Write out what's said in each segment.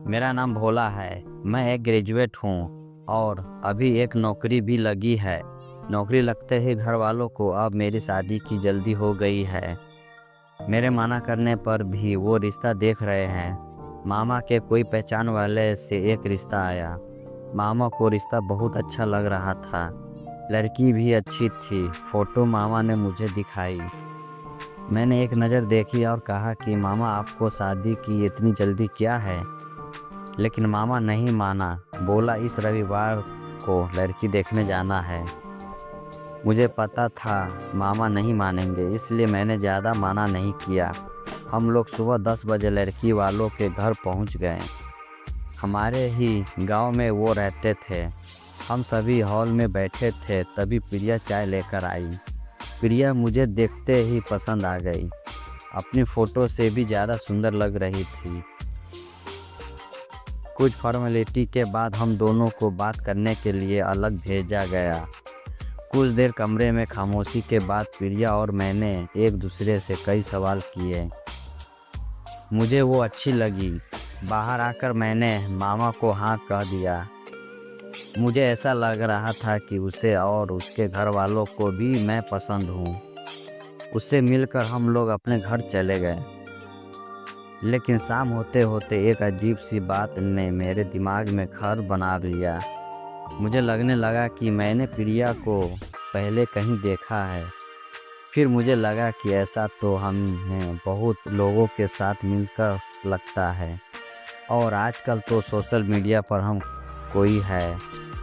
मेरा नाम भोला है। मैं एक ग्रेजुएट हूँ और अभी एक नौकरी भी लगी है। नौकरी लगते ही घर वालों को अब मेरी शादी की जल्दी हो गई है। मेरे मना करने पर भी वो रिश्ता देख रहे हैं। मामा के कोई पहचान वाले से एक रिश्ता आया। मामा को रिश्ता बहुत अच्छा लग रहा था। लड़की भी अच्छी थी। फोटो मामा ने मुझे दिखाई। मैंने एक नज़र देखी और कहा कि मामा आपको शादी की इतनी जल्दी क्या है। लेकिन मामा नहीं माना। बोला इस रविवार को लड़की देखने जाना है। मुझे पता था मामा नहीं मानेंगे, इसलिए मैंने ज़्यादा माना नहीं किया। हम लोग सुबह 10 बजे लड़की वालों के घर पहुंच गए। हमारे ही गांव में वो रहते थे। हम सभी हॉल में बैठे थे, तभी प्रिया चाय लेकर आई। प्रिया मुझे देखते ही पसंद आ गई। अपनी फ़ोटो से भी ज़्यादा सुंदर लग रही थी। कुछ फॉर्मेलिटी के बाद हम दोनों को बात करने के लिए अलग भेजा गया। कुछ देर कमरे में खामोशी के बाद प्रिया और मैंने एक दूसरे से कई सवाल किए। मुझे वो अच्छी लगी। बाहर आकर मैंने मामा को हाँ कह दिया। मुझे ऐसा लग रहा था कि उसे और उसके घर वालों को भी मैं पसंद हूँ। उससे मिलकर हम लोग अपने घर चले गए। लेकिन शाम होते होते एक अजीब सी बात ने मेरे दिमाग में घर बना लिया। मुझे लगने लगा कि मैंने प्रिया को पहले कहीं देखा है। फिर मुझे लगा कि ऐसा तो हमें बहुत लोगों के साथ मिलकर लगता है, और आजकल तो सोशल मीडिया पर हम कोई है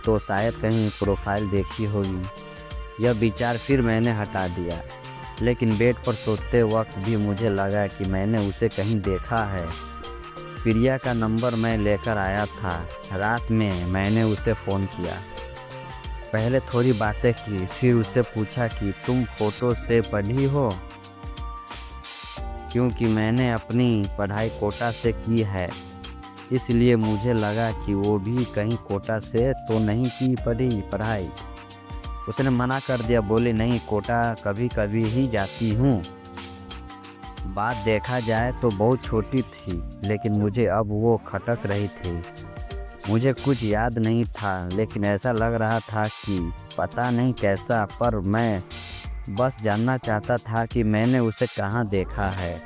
तो शायद कहीं प्रोफाइल देखी होगी। यह विचार फिर मैंने हटा दिया। लेकिन बेड पर सोते वक्त भी मुझे लगा कि मैंने उसे कहीं देखा है। प्रिया का नंबर मैं लेकर आया था। रात में मैंने उसे फ़ोन किया। पहले थोड़ी बातें की, फिर उससे पूछा कि तुम फ़ोटो से पढ़ी हो, क्योंकि मैंने अपनी पढ़ाई कोटा से की है। इसलिए मुझे लगा कि वो भी कहीं कोटा से तो नहीं की पढ़ाई। उसने मना कर दिया, बोले नहीं, कोटा कभी कभी ही जाती हूँ। बात देखा जाए तो बहुत छोटी थी, लेकिन मुझे अब वो खटक रही थी। मुझे कुछ याद नहीं था, लेकिन ऐसा लग रहा था कि पता नहीं कैसा, पर मैं बस जानना चाहता था कि मैंने उसे कहाँ देखा है।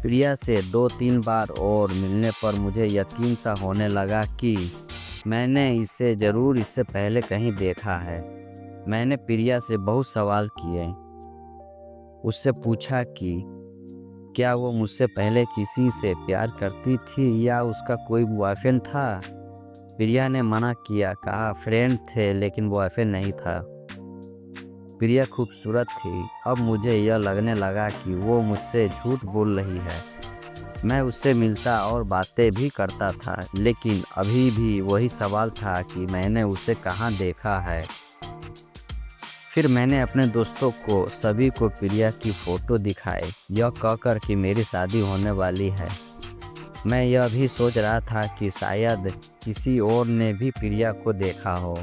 प्रिया से 2-3 बार और मिलने पर मुझे यकीन सा होने लगा कि मैंने इसे ज़रूर इससे पहले कहीं देखा है। मैंने प्रिया से बहुत सवाल किए। उससे पूछा कि क्या वो मुझसे पहले किसी से प्यार करती थी या उसका कोई बॉयफ्रेंड था। प्रिया ने मना किया, कहा फ्रेंड थे लेकिन बॉयफ्रेंड नहीं था। प्रिया खूबसूरत थी। अब मुझे यह लगने लगा कि वो मुझसे झूठ बोल रही है। मैं उससे मिलता और बातें भी करता था, लेकिन अभी भी वही सवाल था कि मैंने उसे कहाँ देखा है। फिर मैंने अपने दोस्तों को सभी को प्रिया की फ़ोटो दिखाई, यह कहकर कि मेरी शादी होने वाली है। मैं यह भी सोच रहा था कि शायद किसी और ने भी प्रिया को देखा हो,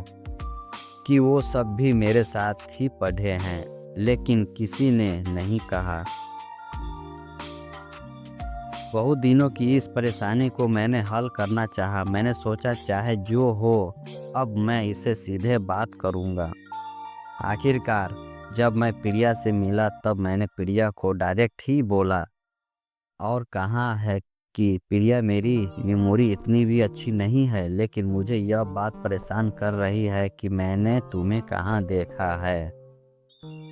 कि वो सब भी मेरे साथ ही पढ़े हैं, लेकिन किसी ने नहीं कहा। बहुत दिनों की इस परेशानी को मैंने हल करना चाहा। मैंने सोचा चाहे जो हो, अब मैं इसे सीधे बात करूंगा। आखिरकार जब मैं प्रिया से मिला तब मैंने प्रिया को डायरेक्ट ही बोला, और कहा है कि प्रिया, मेरी मेमोरी इतनी भी अच्छी नहीं है, लेकिन मुझे यह बात परेशान कर रही है कि मैंने तुम्हें कहाँ देखा है,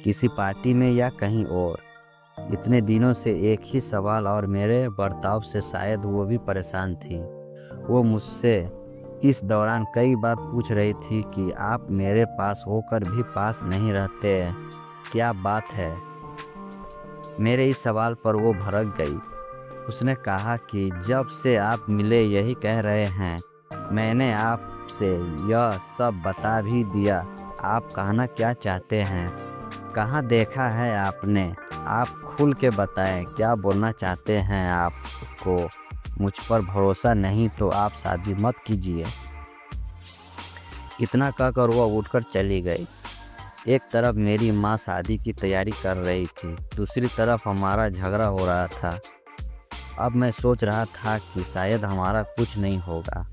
किसी पार्टी में या कहीं और। इतने दिनों से एक ही सवाल, और मेरे बर्ताव से शायद वो भी परेशान थी। वो मुझसे इस दौरान कई बार पूछ रही थी कि आप मेरे पास होकर भी पास नहीं रहते, क्या बात है। मेरे इस सवाल पर वो भड़क गई। उसने कहा कि जब से आप मिले यही कह रहे हैं। मैंने आपसे यह सब बता भी दिया। आप कहना क्या चाहते हैं, कहाँ देखा है आपने, आप खुल के बताएं क्या बोलना चाहते हैं। आपको मुझ पर भरोसा नहीं तो आप शादी मत कीजिए। इतना कहकर वह उठकर चली गई। एक तरफ मेरी माँ शादी की तैयारी कर रही थी, दूसरी तरफ हमारा झगड़ा हो रहा था। अब मैं सोच रहा था कि शायद हमारा कुछ नहीं होगा।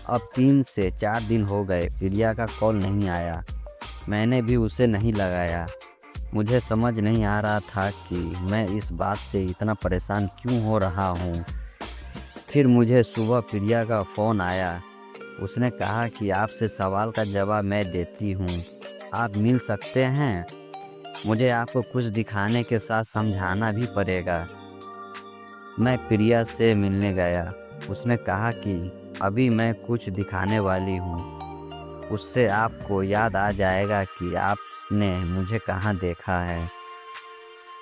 अब 3 से 4 दिन हो गए, प्रिया का कॉल नहीं आया। मैंने भी उसे नहीं लगाया। मुझे समझ नहीं आ रहा था कि मैं इस बात से इतना परेशान क्यों हो रहा हूँ। फिर मुझे सुबह प्रिया का फ़ोन आया। उसने कहा कि आपसे सवाल का जवाब मैं देती हूँ, आप मिल सकते हैं। मुझे आपको कुछ दिखाने के साथ समझाना भी पड़ेगा। मैं प्रिया से मिलने गया। उसने कहा कि अभी मैं कुछ दिखाने वाली हूँ, उससे आपको याद आ जाएगा कि आपने मुझे कहाँ देखा है।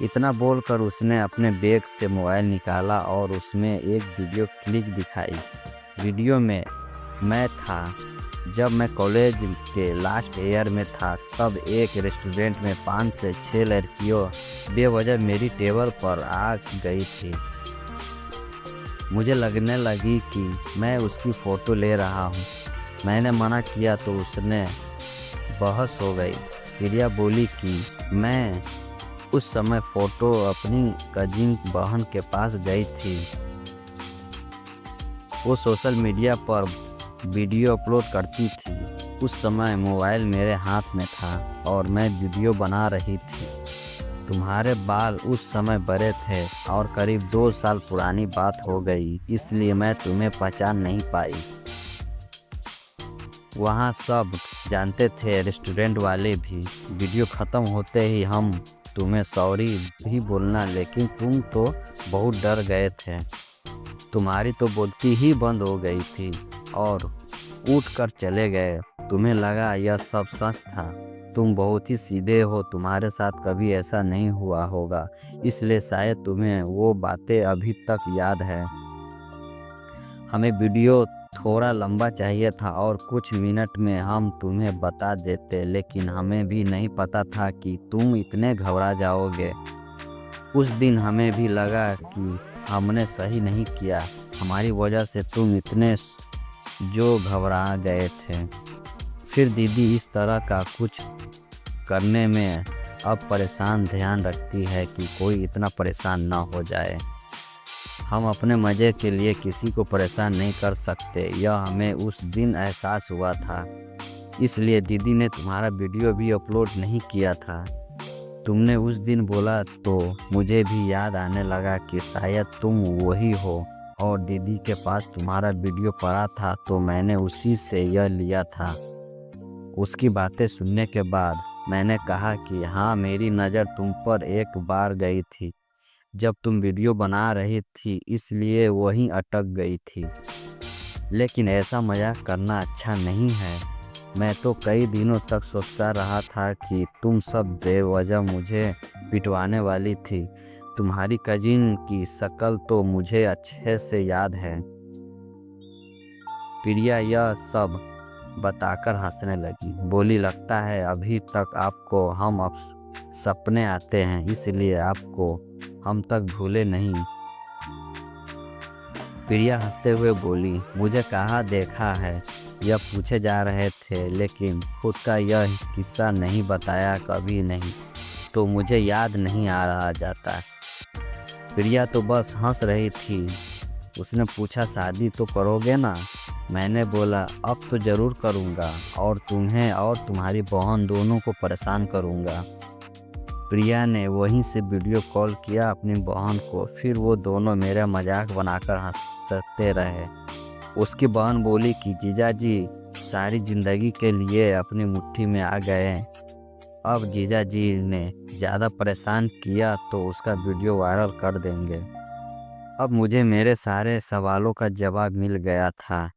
इतना बोलकर उसने अपने बैग से मोबाइल निकाला और उसमें एक वीडियो क्लिप दिखाई। वीडियो में मैं था जब मैं कॉलेज के लास्ट ईयर में था। तब एक रेस्टोरेंट में 5 से 6 लड़कियों बेवजह मेरी टेबल पर आ गई थी। मुझे लगने लगी कि मैं उसकी फ़ोटो ले रहा हूँ। मैंने मना किया तो उसने बहस हो गई। प्रिया बोली कि मैं उस समय फ़ोटो अपनी कजिन बहन के पास गई थी। वो सोशल मीडिया पर वीडियो अपलोड करती थी। उस समय मोबाइल मेरे हाथ में था और मैं वीडियो बना रही थी। तुम्हारे बाल उस समय बड़े थे और करीब 2 साल पुरानी बात हो गई, इसलिए मैं तुम्हें पहचान नहीं पाई। वहाँ सब जानते थे, रेस्टोरेंट वाले भी। वीडियो ख़त्म होते ही हम तुम्हें सॉरी भी बोलना, लेकिन तुम तो बहुत डर गए थे। तुम्हारी तो बोलती ही बंद हो गई थी और उठकर चले गए। तुम्हें लगा यह सब सच था। तुम बहुत ही सीधे हो, तुम्हारे साथ कभी ऐसा नहीं हुआ होगा, इसलिए शायद तुम्हें वो बातें अभी तक याद है। हमें वीडियो थोड़ा लंबा चाहिए था और कुछ मिनट में हम तुम्हें बता देते, लेकिन हमें भी नहीं पता था कि तुम इतने घबरा जाओगे। उस दिन हमें भी लगा कि हमने सही नहीं किया। हमारी वजह से तुम इतने जो घबरा गए थे। फिर दीदी इस तरह का कुछ करने में अब परेशान ध्यान रखती है कि कोई इतना परेशान ना हो जाए। हम अपने मज़े के लिए किसी को परेशान नहीं कर सकते, यह हमें उस दिन एहसास हुआ था। इसलिए दीदी ने तुम्हारा वीडियो भी अपलोड नहीं किया था। तुमने उस दिन बोला तो मुझे भी याद आने लगा कि शायद तुम वही हो, और दीदी के पास तुम्हारा वीडियो पड़ा था तो मैंने उसी से यह लिया था। उसकी बातें सुनने के बाद मैंने कहा कि हाँ, मेरी नज़र तुम पर एक बार गई थी जब तुम वीडियो बना रही थी, इसलिए वहीं अटक गई थी। लेकिन ऐसा मजाक करना अच्छा नहीं है। मैं तो कई दिनों तक सोचता रहा था कि तुम सब बेवजह मुझे पिटवाने वाली थी। तुम्हारी कजिन की शक्ल तो मुझे अच्छे से याद है। प्रिया यह सब बताकर हंसने लगी। बोली, लगता है अभी तक आपको हम सपने आते हैं, इसलिए आपको हम तक भूले नहीं। प्रिया हंसते हुए बोली, मुझे कहाँ देखा है, यह पूछे जा रहे थे, लेकिन खुद का यह किस्सा नहीं बताया कभी नहीं, तो मुझे याद नहीं आ रहा जाता। प्रिया तो बस हंस रही थी। उसने पूछा, शादी तो करोगे ना? मैंने बोला, अब तो ज़रूर करूँगा, और तुम्हें और तुम्हारी बहन दोनों को परेशान करूँगा। प्रिया ने वहीं से वीडियो कॉल किया अपनी बहन को। फिर वो दोनों मेरा मजाक बनाकर हंसते रहे। उसकी बहन बोली कि जीजाजी सारी ज़िंदगी के लिए अपनी मुट्ठी में आ गए। अब जीजाजी ने ज़्यादा परेशान किया तो उसका वीडियो वायरल कर देंगे। अब मुझे मेरे सारे सवालों का जवाब मिल गया था।